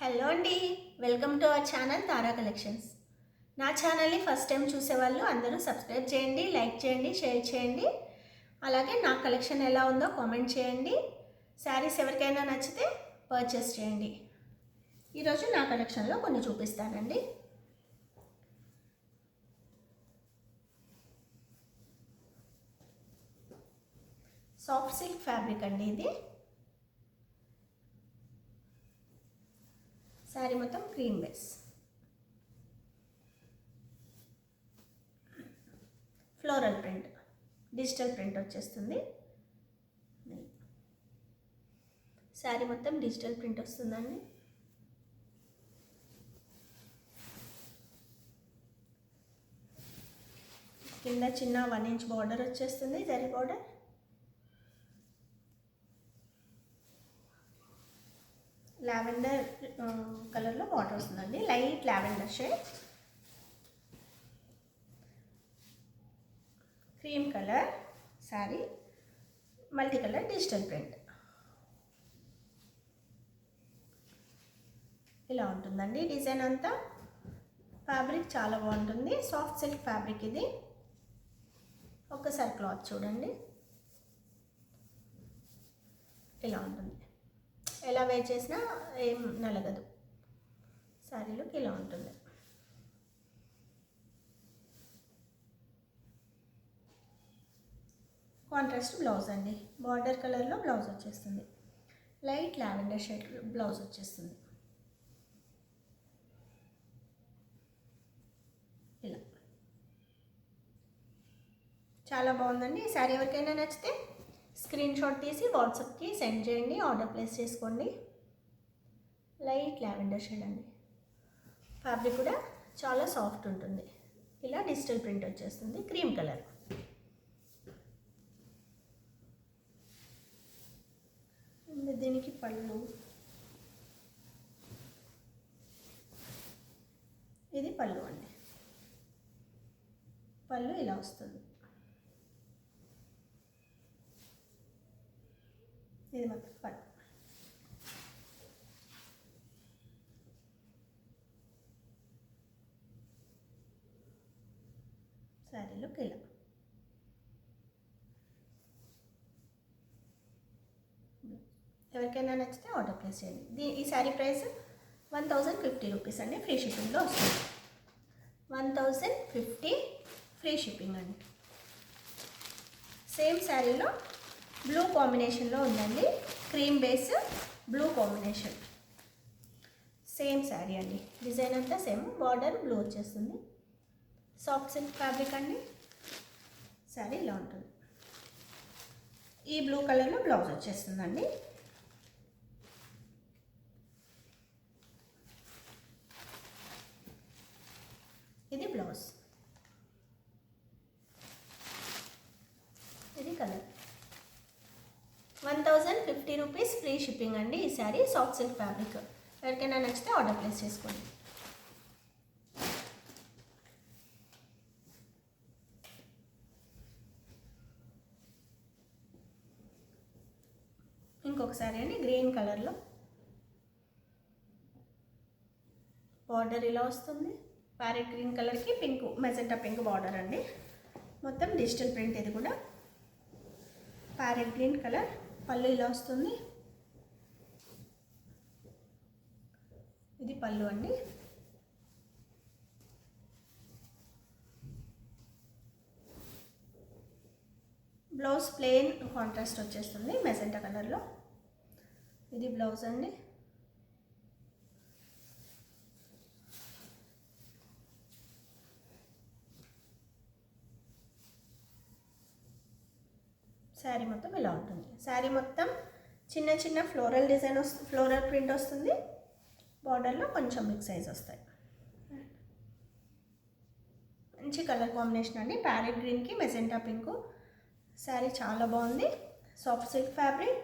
Hello అండి, welcome to our channel Tara collections. నా ఛానల్ని ఫస్ట్ టైం చూసేవాళ్ళు అందరూ సబ్స్క్రైబ్ చేయండి, లైక్ చేయండి, షేర్ చేయండి. అలాగే నా కలెక్షన్ ఎలా ఉందో కామెంట్ చేయండి. శారీస్ ఎవరికైనా నచ్చితే పర్చేస్ చేయండి. ఈరోజు నా కలెక్షన్లో కొన్ని చూపిస్తానండి. సాఫ్ట్ సిల్క్ ఫ్యాబ్రిక్ అండి ఇది. శారీ మొత్తం cream base, floral print, digital print వచ్చేస్తుంది. శారీ మొత్తం డిజిటల్ ప్రింట్ వస్తుందండి. కింద చిన్న 1 ఇంచ్ బార్డర్ వచ్చేస్తుంది, జరీ బార్డర్. లావెండర్ కలర్లో బార్డర్ వస్తుందండి, light lavender shade. Cream colour sari, multi colour digital print. ఇలా ఉంటుందండి డిజైన్ అంతా. ఫ్యాబ్రిక్ చాలా బాగుంటుంది, సాఫ్ట్ సిల్క్ ఫ్యాబ్రిక్ ఇది. ఒక్కసారి క్లాత్ చూడండి, ఇలా ఉంటుంది. ఎలా వేర్ చేసినా ఏం నలగదు. శారీలోకి ఇలా ఉంటుంది. కాంట్రాస్ట్ బ్లౌజ్ అండి, బార్డర్ కలర్లో బ్లౌజ్ వచ్చేస్తుంది. లైట్ లావెండర్ షేడ్ బ్లౌజ్ వచ్చేస్తుంది. ఇలా చాలా బాగుందండి. ఈ శారీ ఎవరికైనా నచ్చితే స్క్రీన్ షాట్ తీసి వాట్సాప్కి సెండ్ చేయండి, ఆర్డర్ ప్లేస్ చేసుకోండి. లైట్ లావెండర్ షేడ్ అండి. ఫ్యాబ్రిక్ కూడా చాలా సాఫ్ట్ ఉంటుంది. ఇలా డిజిటల్ ప్రింట్ వచ్చేస్తుంది, క్రీమ్ కలర్. దీనికి పళ్ళు, ఇది పళ్ళు అండి. పళ్ళు ఇలా వస్తుంది. ఇది మొత్తం పళ్ళు. శారీలోకి ఇలా. ఎవరికైనా నచ్చితే ఆర్డర్ ప్లేస్ చేయండి. ఈ శారీ ప్రైస్ 1050 రూపీస్ అండి, ఫ్రీ షిప్పింగ్లో వస్తుంది. 1050 ఫ్రీ షిప్పింగ్ అండి. సేమ్ శారీలో బ్లూ కాంబినేషన్లో ఉందండి, cream base blue combination. Same sari అండి, డిజైన్ అంతా సేమ్, బార్డర్ బ్లూ వచ్చేస్తుంది. సాఫ్ట్ సిల్క్ ఫ్యాబ్రిక్ అండి. శారీ ఇలా ఉంటుంది. ఈ బ్లూ కలర్లో బ్లౌజ్ వచ్చేస్తుందండి. ఇది బ్లౌజ్, ఇది కలర్. 1050 రూపీస్ ఫ్రీ షిప్పింగ్ అండి. ఈ శారీ సాఫ్ట్ సిల్క్ ఫ్యాబ్రిక్. ఎవరికైనా నచ్చితే ఆర్డర్ ప్లేస్ చేసుకోండి. ఇంకొక శారీ అండి, గ్రీన్ కలర్లో బార్డర్ ఇలా వస్తుంది. ప్యారెట్ గ్రీన్ కలర్కి పింక్, మెజెంటా పింక్ బార్డర్ అండి. మొత్తం డిజిటల్ ప్రింట్. ఇది కూడా ప్యారెట్ గ్రీన్ కలర్. పళ్ళు ఇలా వస్తుంది. ఇది పళ్ళు అండి. బ్లౌజ్ ప్లెయిన్ కాంట్రాస్ట్ వచ్చేస్తుంది మెజెంటా కలర్లో. ఇది బ్లౌజ్ అండి. శారీ మొత్తం ఇలా ఉంటుంది. శారీ మొత్తం చిన్న చిన్న ఫ్లోరల్ డిజైన్ ఫ్లోరల్ ప్రింట్ వస్తుంది. బార్డర్లో కొంచెం బిగ్ సైజ్ వస్తాయి. మంచి కలర్ కాంబినేషన్ అండి, ప్యారెట్ గ్రీన్కి మెజెంటా పింక్. శారీ చాలా బాగుంది. సాఫ్ట్ సిల్క్ ఫ్యాబ్రిక్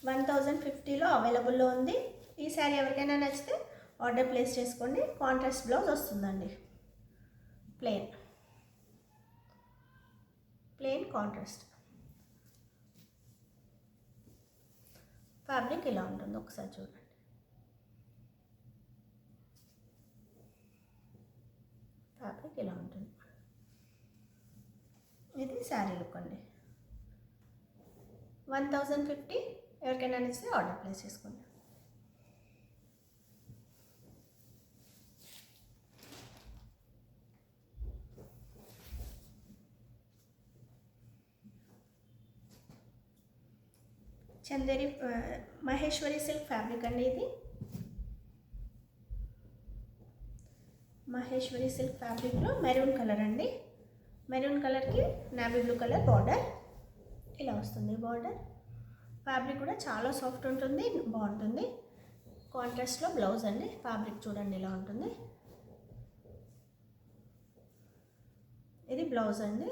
1050లో అవైలబుల్లో ఉంది. ఈ శారీ ఎవరికైనా నచ్చితే ఆర్డర్ ప్లేస్ చేసుకోండి. కాంట్రాస్ట్ బ్లౌజ్ వస్తుందండి, ప్లెయిన్ కాంట్రాస్ట్. ఫ్యాబ్రిక్ ఇలా ఉంటుంది, ఒకసారి చూడండి. ఫ్యాబ్రిక్ ఇలా ఉంటుంది. ఇది శారీ లుక్ అండి. 1050. ఎవరికైనా నచ్చితే ఆర్డర్ ప్లేస్ చేసుకోండి. చందేరి మహేశ్వరి సిల్క్ ఫ్యాబ్రిక్ అండి. ఇది మహేశ్వరి సిల్క్ ఫ్యాబ్రిక్లో మెరూన్ కలర్ అండి. మెరూన్ కలర్కి నావీ బ్లూ కలర్ బార్డర్ ఇలా వస్తుంది. బార్డర్ ఫ్యాబ్రిక్ కూడా చాలా సాఫ్ట్ ఉంటుంది, బాగుంటుంది. కాంట్రాస్ట్లో బ్లౌజ్ అండి. ఫ్యాబ్రిక్ చూడండి ఇలా ఉంటుంది. ఇది బ్లౌజ్ అండి.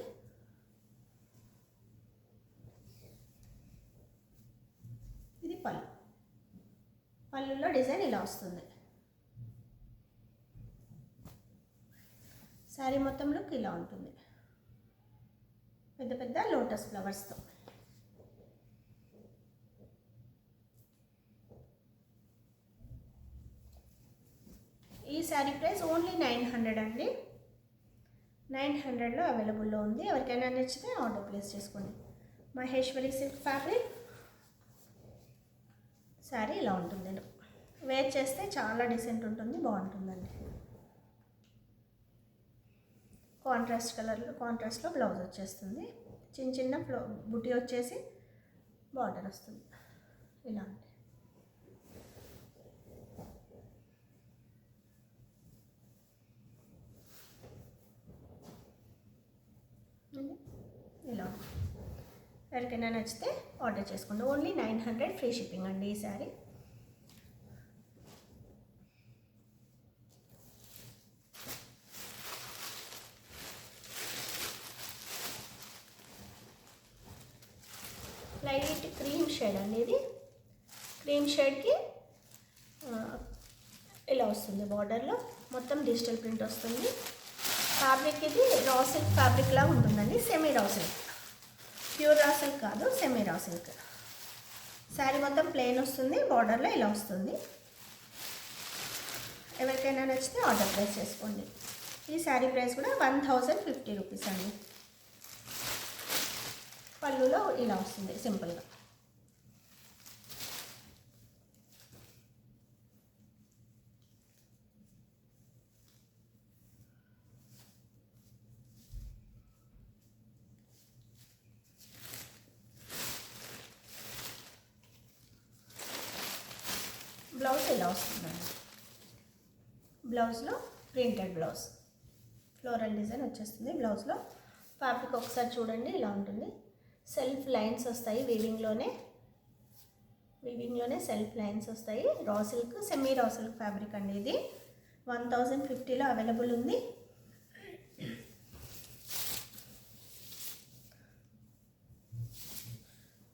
ఇది పళ్ళు. పళ్ళులో డిజైన్ ఇలా వస్తుంది. శారీ మొత్తం లుక్ ఇలా ఉంటుంది, పెద్ద పెద్ద లోటస్ ఫ్లవర్స్తో. ఈ శారీ ప్రైస్ ఓన్లీ 900 అండి. 900లో అవైలబుల్లో ఉంది. ఎవరికైనా నచ్చితే ఆర్డర్ ప్లేస్ చేసుకోండి. మహేశ్వరి సిల్క్ ఫ్యాబ్రిక్ శారీ ఇలా ఉంటుంది. వేర్ చేస్తే చాలా డీసెంట్ ఉంటుంది, బాగుంటుందండి. కాంట్రాస్ట్ కలర్లో కాంట్రాస్ట్లో బ్లౌజ్ వచ్చేస్తుంది. చిన్న చిన్న బుట్టి వచ్చేసి బార్డర్ వస్తుంది ఇలా ఉంది. ఇలా ఎవరికైనా నచ్చితే ఆర్డర్ చేసుకోండి. ఓన్లీ 900 ఫ్రీ షిప్పింగ్ అండి ఈ శారీ. లైట్ క్రీమ్ షేడ్ అండి. ఇది క్రీమ్ షేడ్కి ఇలా వస్తుంది. బార్డర్లో మొత్తం డిజిటల్ ప్రింట్ వస్తుంది. ఫ్యాబ్రిక్ ఇది రా సిల్క్ ఫ్యాబ్రిక్ లాగా ఉంటుందండి. Semi raw silk, pure raw silk కాదు, సెమీ రా సిల్క్. శారీ మొత్తం ప్లెయిన్ వస్తుంది, బార్డర్లో ఇలా వస్తుంది. ఎవరికైనా నచ్చితే ఆర్డర్ ప్లేస్ చేసుకోండి. ఈ శారీ ప్రైస్ కూడా 1050 రూపీస్ అండి. పళ్ళులో ఇలా వస్తుంది సింపుల్గా. బ్లౌజ్ ఇలా వస్తుందండి. బ్లౌజ్లో ప్రింటెడ్ బ్లౌజ్, ఫ్లోరల్ డిజైన్ వచ్చేస్తుంది బ్లౌజ్లో. ఫ్యాబ్రిక్ ఒకసారి చూడండి ఇలా ఉంటుంది. సెల్ఫ్ లైన్స్ వస్తాయి వీవింగ్లోనే సెల్ఫ్ లైన్స్ వస్తాయి. Raw silk, semi raw silk fabric అండి. ఇది 1050లో అవైలబుల్ ఉంది.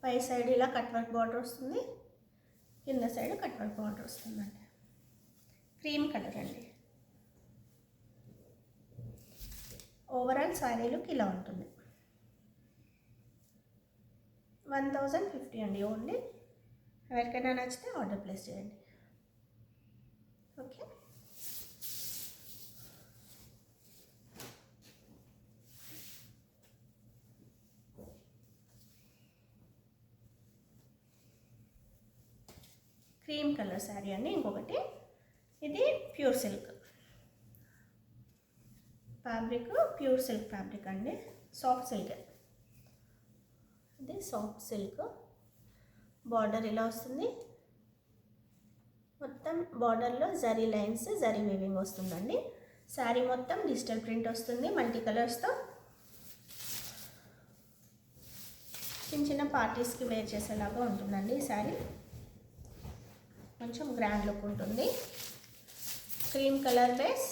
పై సైడ్ ఇలా కట్ వర్క్ బార్డర్ వస్తుంది, కింద సైడ్ కట్ వర్క్ బార్డర్ వస్తుందండి. క్రీమ్ కలర్ అండి. ఓవరాల్ శారీ లుక్ ఇలా ఉంటుంది. 1050 అండి ఓన్లీ. ఎవరికైనా నచ్చితే ఆర్డర్ ప్లేస్ చేయండి. ఓకే, క్రీమ్ కలర్ శారీ అండి. ఇంకొకటి ఇది pure silk fabric, pure silk fabric అండి. సాఫ్ట్ సిల్క్, ఇది సాఫ్ట్ సిల్క్. బార్డర్ ఇలా వస్తుంది. మొత్తం బార్డర్లో జరీ లైన్స్, జరీ వీవింగ్ వస్తుందండి. శారీ మొత్తం డిజిటల్ ప్రింట్ వస్తుంది మల్టీ కలర్స్తో. చిన్న చిన్న పార్టీస్కి వేర్ చేసేలాగా ఉంటుందండి ఈ శారీ. కొంచెం గ్రాండ్ లుక్ ఉంటుంది. క్రీమ్ కలర్ బేస్,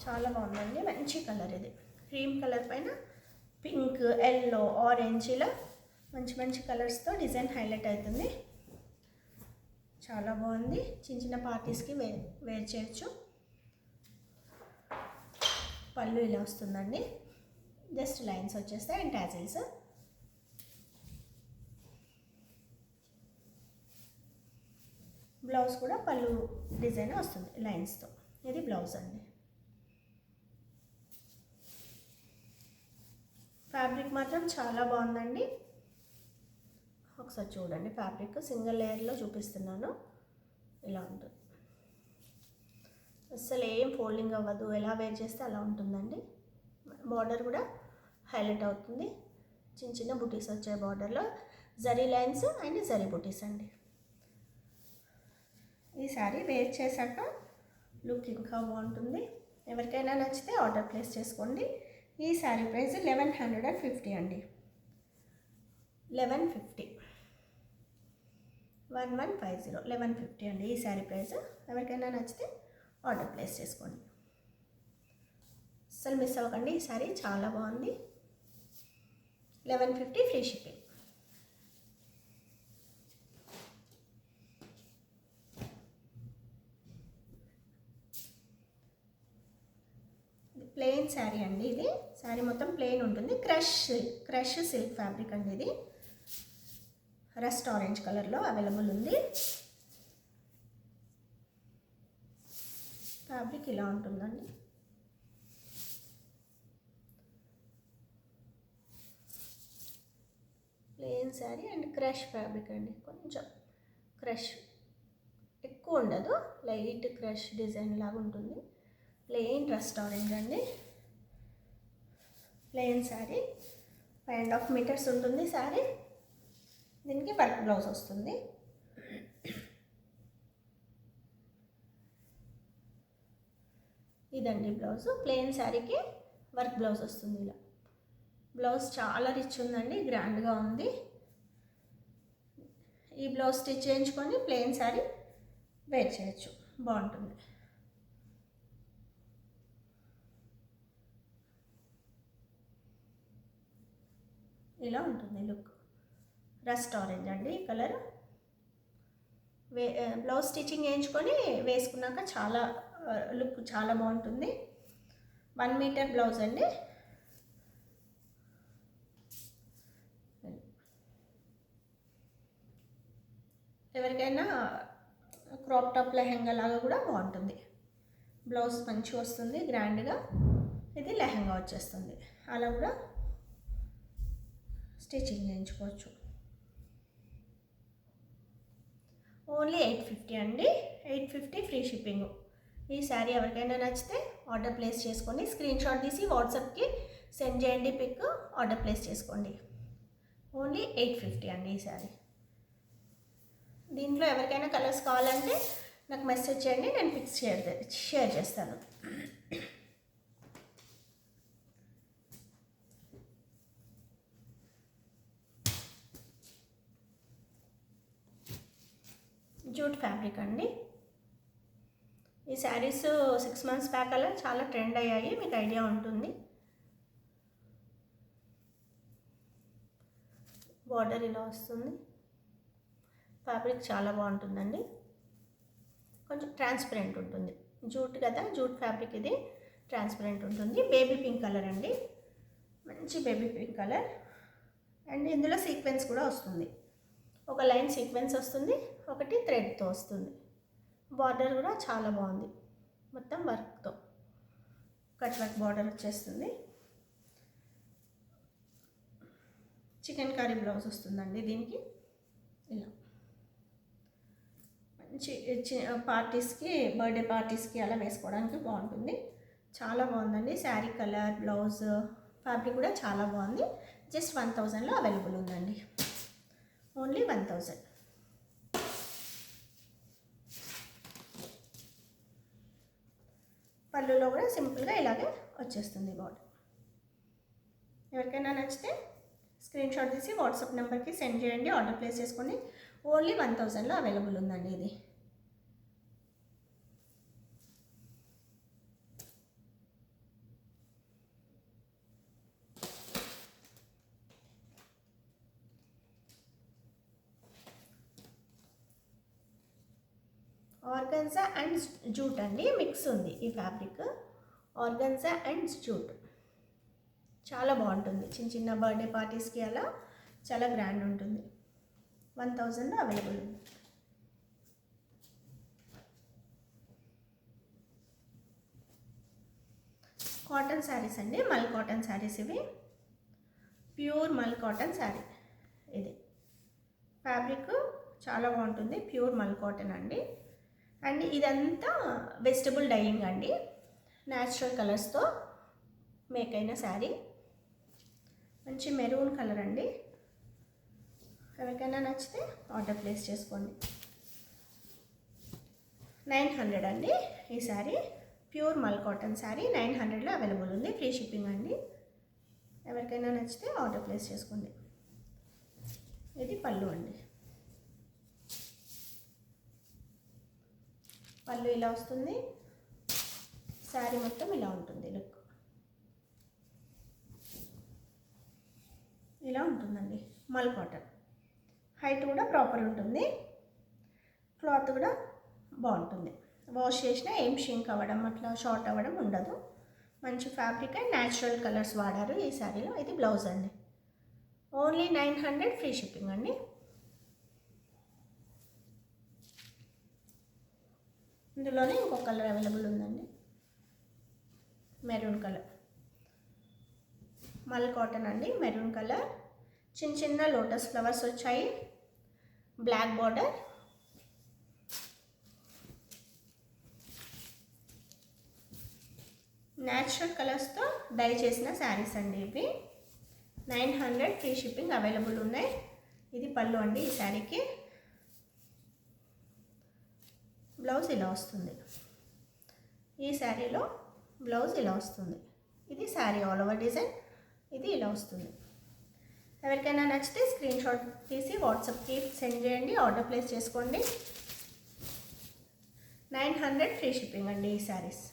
చాలా బాగుందండి. మంచి కలర్ ఇది. క్రీమ్ కలర్ పైన పింక్, ఎల్లో, ఆరెంజ్ ఇలా మంచి మంచి కలర్స్తో డిజైన్ హైలైట్ అవుతుంది. చాలా బాగుంది. చిన్న చిన్న పార్టీస్కి వేర్ చేయొచ్చు. పళ్ళు ఇలా వస్తుందండి. జస్ట్ లైన్స్ వచ్చేస్తాయి అండ్ టాజిల్స్. బ్లౌజ్ కూడా పళ్ళు డిజైన్ వస్తుంది లైన్స్తో. ఇది బ్లౌజ్ అండి. ఫ్యాబ్రిక్ మాత్రం చాలా బాగుందండి. ఒకసారి చూడండి, ఫ్యాబ్రిక్ సింగిల్ లేయర్లో చూపిస్తున్నాను. ఇలా ఉంటుంది, అస్సలు ఏం ఫోల్డింగ్ అవ్వదు, ఎలా వేర్ చేస్తే అలా ఉంటుందండి. బార్డర్ కూడా హైలైట్ అవుతుంది, చిన్న చిన్న బుటీస్ వచ్చాయి బార్డర్లో, జరీ లైన్స్ అండ్ జరీ బుటీస్ అండి. ఈ శారీ వేర్ చేశాక లుక్ ఇంకా బాగుంటుంది. ఎవరికైనా నచ్చితే ఆర్డర్ ప్లేస్ చేసుకోండి. ఈ శారీ ప్రైస్ 1150 అండి. 1150 1150 అండి ఈ శారీ ప్రైస్. ఎవరికైనా నచ్చితే ఆర్డర్ ప్లేస్ చేసుకోండి. అస్సలు మిస్ అవ్వకండి, ఈ శారీ చాలా బాగుంది. 1150 ఫ్రీ షిప్పింగ్. ప్లెయిన్ శారీ అండి. ఇది శారీ మొత్తం ప్లెయిన్ ఉంటుంది. క్రష్ సిల్క్ ఫ్యాబ్రిక్ అండి. ఇది రస్ట్ ఆరెంజ్ కలర్లో అవైలబుల్ ఉంది. ఫ్యాబ్రిక్ ఇలా ఉంటుందండి. Plain sari and crush fabric అండి. కొంచెం క్రష్ ఎక్కువ ఉండదు, లైట్ క్రష్ డిజైన్ లాగా ఉంటుంది. ప్లెయిన్ రస్ట్ ఆరెంజ్ అండి. ప్లెయిన్ శారీ 5.5 మీటర్స్ ఉంటుంది శారీ. దీనికి వర్క్ బ్లౌజ్ వస్తుంది. ఇదండి బ్లౌజ్. ప్లెయిన్ శారీకి వర్క్ బ్లౌజ్ వస్తుంది. ఇలా బ్లౌజ్ చాలా రిచ్ ఉందండి, గ్రాండ్గా ఉంది. ఈ బ్లౌజ్ స్టిచ్ చేయించుకొని ప్లెయిన్ శారీ వేర్ చేయొచ్చు, బాగుంటుంది. ఇలా ఉంటుంది లుక్. రస్ట్ ఆరెంజ్ అండి కలర్. బ్లౌజ్ స్టిచ్చింగ్ వేయించుకొని వేసుకున్నాక చాలా లుక్ చాలా బాగుంటుంది. 1 మీటర్ బ్లౌజ్ అండి. ఎవరికైనా క్రాప్ టాప్ లెహెంగా లాగా కూడా బాగుంటుంది. బ్లౌజ్ మంచిగా వస్తుంది గ్రాండ్గా. ఇది లెహెంగా వచ్చేస్తుంది, అలా కూడా స్టిచ్చింగ్ చేయించుకోవచ్చు. ఓన్లీ 850 అండి. 850 ఫ్రీ షిప్పింగ్. ఈ శారీ ఎవరికైనా నచ్చితే ఆర్డర్ ప్లేస్ చేసుకోండి. స్క్రీన్ షాట్ తీసి వాట్సాప్కి సెండ్ చేయండి, పిక్, ఆర్డర్ ప్లేస్ చేసుకోండి. ఓన్లీ 850 అండి ఈ శారీ. దీంట్లో ఎవరికైనా కలర్స్ కావాలంటే నాకు మెసేజ్ చేయండి, నేను పిక్స్ షేర్ చేస్తాను. జూట్ ఫ్యాబ్రిక్ అండి. ఈ శారీస్ 6 months బ్యాక్ అలా చాలా ట్రెండ్ అయ్యాయి, మీకు ఐడియా ఉంటుంది. బార్డర్ ఇలా వస్తుంది. ఫ్యాబ్రిక్ చాలా బాగుంటుందండి, కొంచెం ట్రాన్స్పరెంట్ ఉంటుంది. జూట్ కదా, జూట్ ఫ్యాబ్రిక్ ఇది, ట్రాన్స్పరెంట్ ఉంటుంది. బేబీ పింక్ కలర్ అండి, మంచి బేబీ పింక్ కలర్. అండ్ ఇందులో సీక్వెన్స్ కూడా వస్తుంది. ఒక లైన్ సీక్వెన్స్ వస్తుంది, ఒకటి థ్రెడ్తో వస్తుంది. బార్డర్ కూడా చాలా బాగుంది, మొత్తం వర్క్తో కట్ వర్క్ బార్డర్ వచ్చేస్తుంది. చికెన్ కర్రీ బ్లౌజ్ వస్తుందండి దీనికి. ఇలా మంచి పార్టీస్కి, బర్త్డే పార్టీస్కి అలా వేసుకోవడానికి బాగుంటుంది. చాలా బాగుందండి శారీ కలర్, బ్లౌజ్, ఫ్యాబ్రిక్ కూడా చాలా బాగుంది. జస్ట్ 1000లో అవైలబుల్ ఉందండి. ఓన్లీ 1000. పళ్ళులో కూడా సింపుల్గా ఇలాగే వచ్చేస్తుంది బార్డర్. ఎవరికైనా నచ్చితే స్క్రీన్ షాట్ తీసి వాట్సాప్ నెంబర్కి సెండ్ చేయండి, ఆర్డర్ ప్లేస్ చేసుకోండి. ఓన్లీ 1000లో అవైలబుల్ ఉందండి ఇది. ఆర్గన్జా అండ్ జూట్ అండి, మిక్స్ ఉంది ఈ ఫ్యాబ్రిక్. ఆర్గన్జా అండ్ జూట్ చాలా బాగుంటుంది. చిన్న చిన్న బర్త్డే పార్టీస్కి అలా చాలా గ్రాండ్ ఉంటుంది. 1000లో అవైలబుల్ ఉంది. కాటన్ శారీస్ అండి, మల్ కాటన్ శారీస్ ఇవి. ప్యూర్ మల్ కాటన్ శారీ. ఇది ఫ్యాబ్రిక్ చాలా బాగుంటుంది, ప్యూర్ మల్ కాటన్ అండి. అండ్ ఇదంతా వెజిటబుల్ డైయింగ్ అండి, న్యాచురల్ కలర్స్తో మేక్ అయిన శారీ. మంచి మెరూన్ కలర్ అండి. ఎవరికైనా నచ్చితే ఆర్డర్ ప్లేస్ చేసుకోండి. 900 అండి ఈ శారీ. ప్యూర్ మల్ కాటన్ శారీ 900లో అవైలబుల్ ఉంది, ఫ్రీ షిప్పింగ్ అండి. ఎవరికైనా నచ్చితే ఆర్డర్ ప్లేస్ చేసుకోండి. ఇది పళ్ళు అండి. పళ్ళు ఇలా వస్తుంది, శారీ మొత్తం ఇలా ఉంటుంది. లుక్ ఇలా ఉంటుందండి. మల్ కాటన్ హైట్ కూడా ప్రాపర్ ఉంటుంది, క్లాత్ కూడా బాగుంటుంది. వాష్ చేసినా ఏం షింక్ అవ్వడం అట్లా షార్ట్ అవ్వడం ఉండదు. మంచి ఫ్యాబ్రిక్ అండ్ న్యాచురల్ కలర్స్ వాడారు ఈ శారీలో. ఇది బ్లౌజ్ అండి. ఓన్లీ 900, ఫ్రీ షిప్పింగ్ అండి. ఇందులోనే ఇంకో కలర్ అవైలబుల్ ఉందండి, మెరూన్ కలర్. మల్ కాటన్ అండి, మెరూన్ కలర్. చిన్న చిన్న లోటస్ ఫ్లవర్స్ వచ్చాయి, బ్లాక్ బార్డర్. న్యాచురల్ కలర్స్తో డై చేసిన శారీస్ అండి ఇవి. 900, ఫ్రీ షిప్పింగ్ అవైలబుల్ ఉన్నాయి. ఇది పళ్ళు అండి ఈ శారీకి. బ్లౌజ్ ఇలా వస్తుంది. ఈ శారీలో బ్లౌజ్ ఇలా వస్తుంది. ఇది శారీ ఆల్ ఓవర్ డిజైన్. ఇది ఇలా వస్తుంది. ఎవరికైనా నచ్చితే స్క్రీన్ షాట్ తీసి వాట్సాప్కి సెండ్ చేయండి, ఆర్డర్ ప్లేస్ చేసుకోండి. 900, ఫ్రీ షిప్పింగ్ అండి ఈ శారీస్.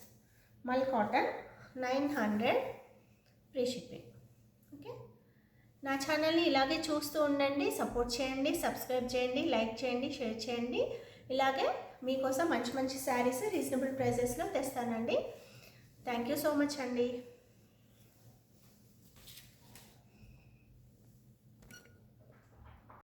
మల్ కాటన్ 900, ఫ్రీ షిప్పింగ్. ఓకే, నా ఛానల్ని ఇలాగే చూస్తూ ఉండండి, సపోర్ట్ చేయండి, సబ్స్క్రైబ్ చేయండి, లైక్ చేయండి, షేర్ చేయండి. ఇలాగే మీకోసం మంచి మంచి శారీస్ రీజనబుల్ ప్రైజెస్లో తెస్తానండి. థ్యాంక్ యూ సో మచ్ అండి.